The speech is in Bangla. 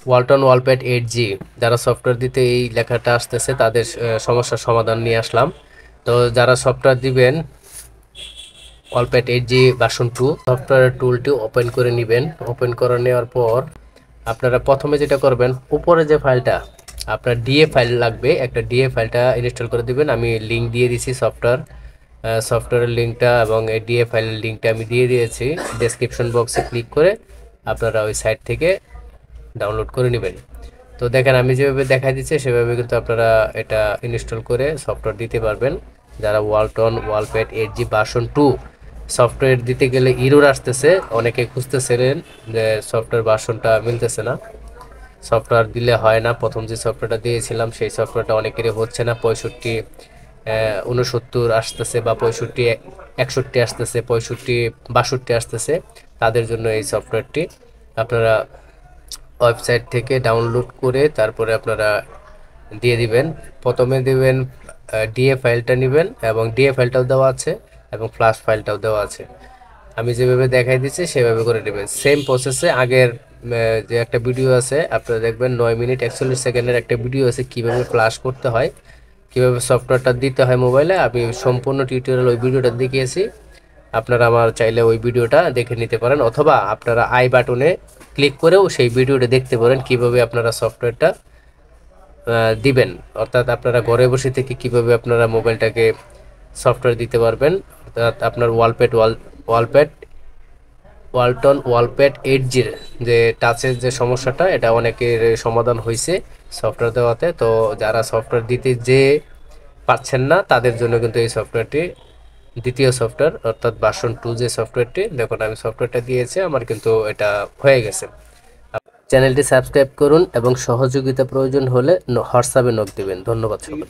ওয়ালটন ওয়ালপ্যাড 8G যারা সফটওয়্যার দিতে এই লেখাটা আসতেছে তাদের সমস্যার সমাধান নিয়ে আসলাম। তো যারা সফটওয়্যার দিবেন ওয়ালপ্যাড 8G ভার্সন 2 সফটওয়্যার টুলটি ওপেন করে নেবেন। ওপেন করে নেওয়ার পর আপনারা প্রথমে যেটা করবেন, উপরে যে ফাইলটা আপনার ডিএ ফাইল লাগবে, একটা ডিএ ফাইলটা ইনস্টল করে দিবেন। আমি লিঙ্ক দিয়ে দিছি সফটওয়্যারের লিঙ্কটা এবং এই ডিএ ফাইলের লিঙ্কটা আমি দিয়ে দিয়েছি। ডেসক্রিপশন বক্সে ক্লিক করে আপনারা ওই সাইট থেকে ডাউনলোড করে নেবেন। তো দেখেন আমি যেভাবে দেখা দিচ্ছি সেভাবে কিন্তু আপনারা এটা ইনস্টল করে সফটওয়্যার দিতে পারবেন। যারা ওয়ালটন ওয়ালপ্যাড 8G ভার্সন 2 সফটওয়্যার দিতে গেলে ইরর আসতেছে, অনেকে খুঁজতেছিলেন যে সফটওয়্যার ভার্সনটা মিলতেছে না, সফটওয়্যার দিলে হয় না। প্রথম যে সফটওয়্যারটা দিয়েছিলাম সেই সফটওয়্যারটা অনেকেরই হচ্ছে না, 65 69 আসতেছে বা 65 61 আসতেছে, 65 62 আসতেছে। তাদের জন্য এই সফটওয়্যারটি আপনারা ওয়েবসাইট থেকে ডাউনলোড করে তারপরে আপনারা দিয়ে দিবেন। প্রথমে দিবেন ডিএ ফাইলটা নেবেন এবং ডিএ ফাইলটাও দেওয়া আছে এবং ফ্ল্যাশ ফাইলটাও দেওয়া আছে। আমি যেভাবে দেখাই দিচ্ছি সেভাবে করে নেবেন। সেম প্রসেসে আগের যে একটা ভিডিও আছে আপনারা দেখবেন 9 মিনিট 41 সেকেন্ডের একটা ভিডিও আছে কিভাবে ফ্ল্যাশ করতে হয়, কিভাবে সফটওয়্যারটা দিতে হয় মোবাইলে। আমি সম্পূর্ণ টিউটোরিয়াল ওই ভিডিওটা দেখিয়েছি। আপনারা আমার চাইলে ওই ভিডিওটা দেখে নিতে পারেন, অথবা আপনারা আই বাটনে ক্লিক করেও সেই ভিডিওটা দেখতে পারেন কিভাবে আপনারা সফটওয়্যারটা দিবেন। অর্থাৎ আপনারা ঘরে বসে থেকে কিভাবে আপনারা মোবাইলটাকে সফটওয়্যার দিতে পারবেন। অর্থাৎ আপনার ওয়ালপ্যাড ওয়ালটন ওয়ালপ্যাড 8G যে টাচের যে সমস্যাটা, এটা অনেকের সমাধান হয়েছে সফটওয়্যার দেওয়াতে। তো যারা সফটওয়্যার দিতে যে পাচ্ছেন না তাদের জন্য কিন্তু এই সফটওয়্যারটি দ্বিতীয় সফটওয়্যার, অর্থাৎ ভার্সন 2 যে সফটওয়্যারটি, দেখুন আমি সফটওয়্যারটা দিয়েছি, আমার কিন্তু এটা হয়ে গেছে। চ্যানেলটি সাবস্ক্রাইব করুন এবং সহযোগিতা প্রয়োজন হলে হোয়াটসঅ্যাপে নক দিবেন। ধন্যবাদ সবাই।